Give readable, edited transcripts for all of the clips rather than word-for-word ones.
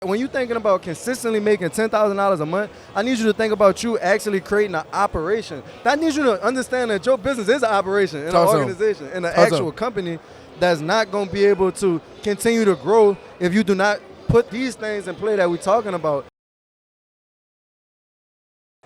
When you're thinking about consistently making $10,000 a month, I need you to think about you actually creating an operation. I need you to understand that your business is an operation and an organization and an actual company that's not going to be able to continue to grow if you do not put these things in play that we're talking about.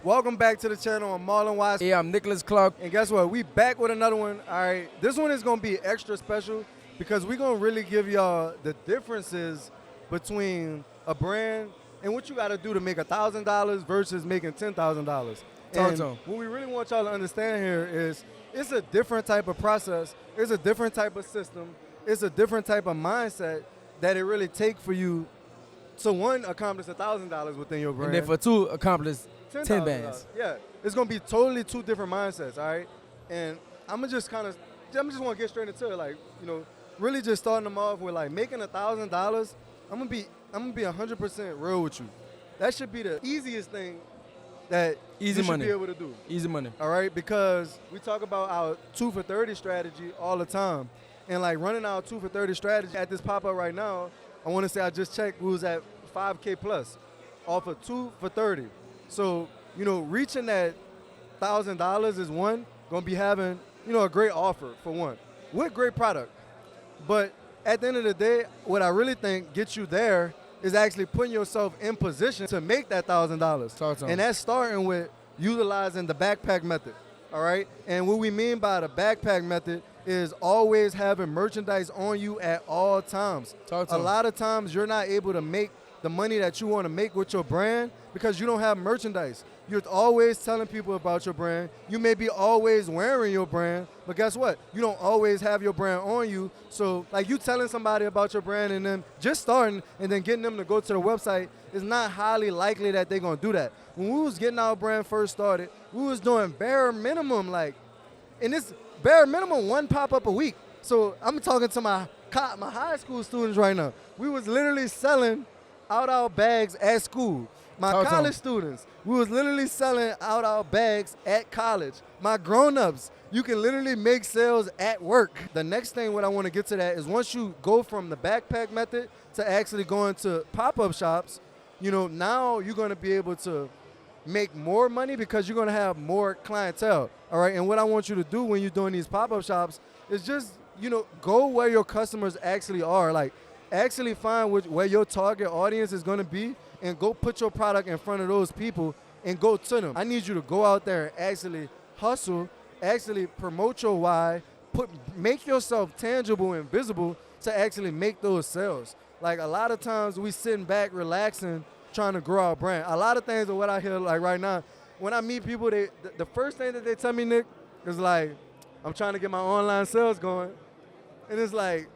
Welcome back to the channel. I'm Marlon Watts. Yeah, I'm Nicholas Clark. And guess what? We back with another one. All right, this one is going to be extra special because we're going to really give y'all the differences between a brand and what you got to do to make $1,000 versus making $10,000. And what we really want y'all to understand here is it's a different type of process. It's a different type of system. It's a different type of mindset that it really takes for you to, one, accomplish $1,000 within your brand. And then for two, accomplish 10 bands. Yeah, it's going to be totally two different mindsets, all right? And I'm just want to get straight into it, like, you know, really just starting them off with, like, making $1,000. I'm gonna be 100% real with you. That should be the easiest thing that you should be able to do. Easy money. All right, because we talk about our 2 for 30 strategy all the time, and like running our 2 for 30 strategy at this pop up right now. I want to say I just checked. We was at 5K plus, off of 2 for 30. So you know, reaching that $1,000 is one gonna be having a great offer for one with great product, but at the end of the day, what I really think gets you there is actually putting yourself in position to make that $1,000. And that's starting with utilizing the backpack method, all right? And what we mean by the backpack method is always having merchandise on you at all times. A lot of times you're not able to make the money that you want to make with your brand because you don't have merchandise. You're always telling people about your brand. You may be always wearing your brand, but guess what? You don't always have your brand on you. So like you telling somebody about your brand and then just starting and then getting them to go to the website is not highly likely that they're going to do that. When we was getting our brand first started, we was doing bare minimum, like, and this bare minimum one pop-up a week. So I'm talking to my high school students right now. We was literally selling out our bags at school. My college students, we was literally selling out our bags at college. My grown-ups, you can literally make sales at work. The next thing what I want to get to that is once you go from the backpack method to actually going to pop-up shops, you know, now you're going to be able to make more money because you're going to have more clientele, all right? And what I want you to do when you're doing these pop-up shops is just, you know, go where your customers actually are. Like, actually find where your target audience is going to be and go put your product in front of those people and go to them. I need you to go out there and actually hustle, actually promote your why, make yourself tangible and visible to actually make those sales. Like a lot of times we sitting back, relaxing, trying to grow our brand. A lot of things are what I hear like right now. When I meet people, the first thing that they tell me, Nick, is like, I'm trying to get my online sales going. And it's like,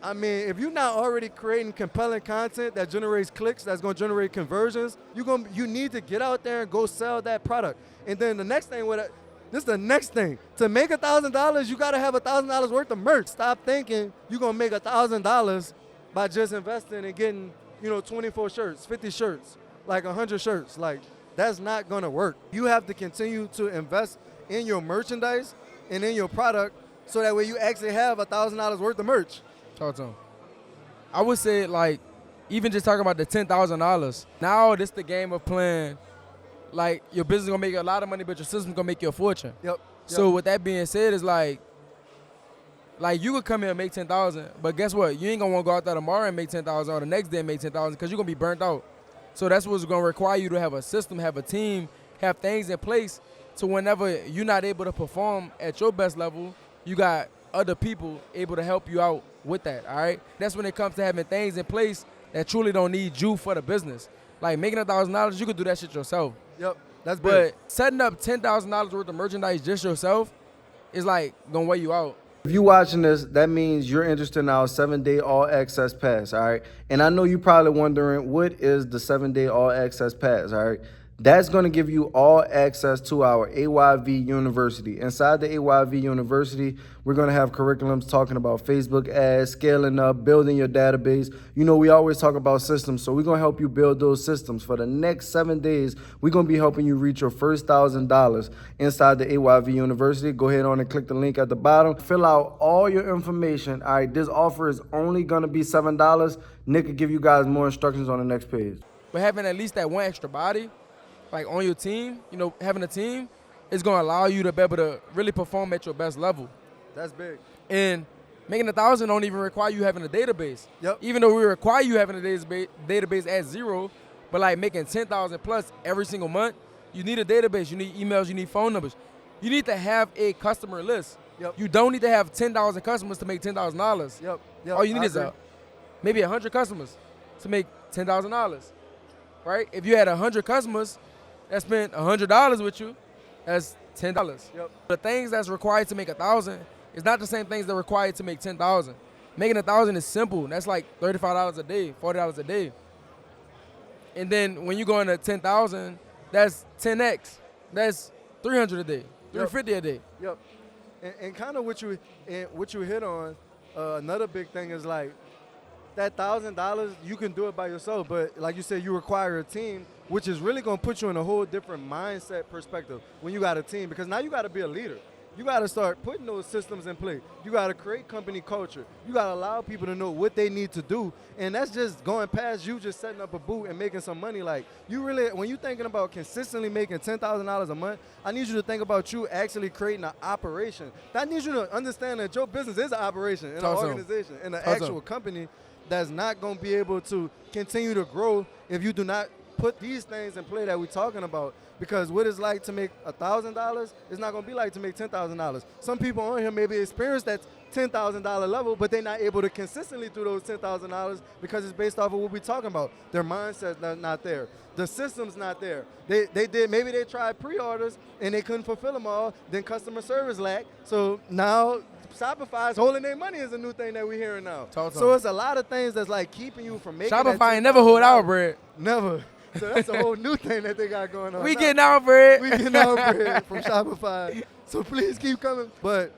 I mean, if you're not already creating compelling content that generates clicks, that's going to generate conversions, you need to get out there and go sell that product. And then the next thing, this is the next thing. To make $1,000, you got to have $1,000 worth of merch. Stop thinking you're going to make $1,000 by just investing and getting, 24 shirts, 50 shirts, like 100 shirts. Like, that's not going to work. You have to continue to invest in your merchandise and in your product so that way you actually have $1,000 worth of merch. Talk to him. I would say, like, even just talking about the $10,000, now this the game of playing, like, your business going to make you a lot of money, but your system's going to make you a fortune. Yep. So with that being said, it's like you could come here and make $10,000, but guess what? You ain't going to want to go out there tomorrow and make $10,000 or the next day and make $10,000 because you're going to be burnt out. So that's what's going to require you to have a system, have a team, have things in place so whenever you're not able to perform at your best level, you got other people able to help you out with that, all right? That's when it comes to having things in place that truly don't need you for the business. Like making $1,000, you could do that shit yourself. Yep, that's big. But setting up $10,000 worth of merchandise just yourself is like gonna weigh you out. If you're watching this, that means you're interested in our 7-day all access pass, all right? And I know you're probably wondering, what is the 7-day all access pass, all right? That's going to give you all access to our AYV University. Inside the AYV University, we're going to have curriculums talking about Facebook ads, scaling up, building your database. You know, we always talk about systems, so we're going to help you build those systems. For the next 7 days, we're going to be helping you reach your first $1,000 inside the AYV University. Go ahead on and click the link at the bottom. Fill out all your information. All right, this offer is only going to be $7. Nick will give you guys more instructions on the next page. But having at least that one extra body, like on your team, you know, having a team is going to allow you to be able to really perform at your best level. That's big. And making 1,000 don't even require you having a database. Yep. Even though we require you having a database at 0, but like making 10,000 plus every single month, you need a database, you need emails, you need phone numbers. You need to have a customer list. Yep. You don't need to have 10,000 customers to make $10,000. Yep. All you need is maybe 100 customers to make $10,000, right? If you had 100 customers that spent $100 with you, that's $10. Yep. The things that's required to make 1,000 is not the same things that are required to make 10,000. Making 1,000 is simple. That's like $35 a day, $40 a day. And then when you go into 10,000, that's 10x. That's $300 a day, $350 a day. Yep. And kind of what you hit on, another big thing is like that $1,000, you can do it by yourself, but like you said, you require a team, which is really going to put you in a whole different mindset perspective when you got a team, because now you got to be a leader. You got to start putting those systems in place. You got to create company culture. You got to allow people to know what they need to do. And that's just going past you just setting up a booth and making some money. Like, you really, when you're thinking about consistently making $10,000 a month, I need you to think about you actually creating an operation. I need you to understand that your business is an operation and an organization and an actual company that's not going to be able to continue to grow if you do not put these things in play that we're talking about. Because what it's like to make $1,000 is not going to be like to make $10,000. Some people on here maybe experience that $10,000 level, but they're not able to consistently do those $10,000 because it's based off of what we're talking about. Their mindset's not there. The system's not there. Maybe they tried pre-orders and they couldn't fulfill them all. Then customer service lacked. So now Shopify is holding their money is a new thing that we're hearing now. So it's a lot of things that's like keeping you from making Shopify ain't never hold our bread. Never. So that's a whole new thing that they got going on. We getting our bread. We getting our bread from Shopify. So please keep coming. But,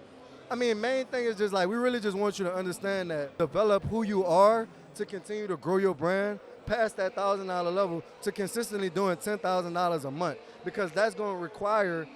I mean, main thing is just like we really just want you to understand that develop who you are to continue to grow your brand past that $1,000 level to consistently doing $10,000 a month, because that's going to require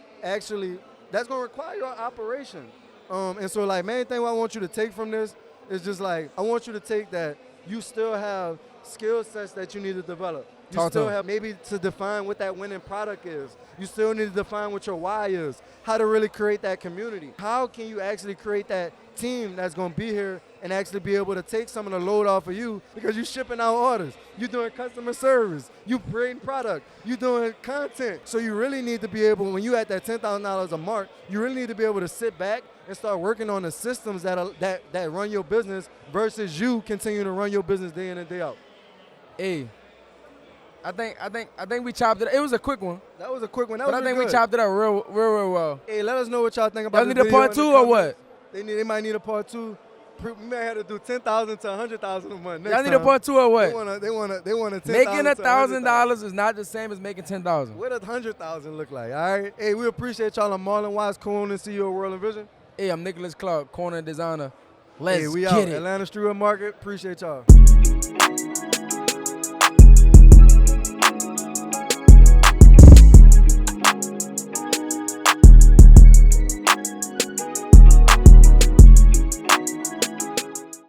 your operation. And so, like, main thing I want you to take from this is just like I want you to take that you still have skill sets that you need to develop. You still have maybe to define what that winning product is. You still need to define what your why is, how to really create that community. How can you actually create that team that's going to be here and actually be able to take some of the load off of you, because you're shipping out orders, you're doing customer service, you're creating product, you're doing content. So you really need to be able, when you at that $10,000 a mark, you really need to be able to sit back and start working on the systems that run your business versus you continue to run your business day in and day out. Hey. I think we chopped it up. It was a quick one. That was a quick one. But I think we chopped it up real well. Hey, let us know what y'all think about this video. Y'all need a part 2 or what? They might need a part 2. We may have to do 10,000 to 100,000 a month. Y'all need a part 2 or what? They want a 10,000. Making $1,000 is not the same as making 10,000. What does 100,000 look like? All right. Hey, we appreciate y'all. I'm Marlon Watts, co-owner and CEO of World Envision. Hey, I'm Nicholas Clark, corner designer. Let's we get out. it. Atlanta Streetwear Market. Appreciate y'all.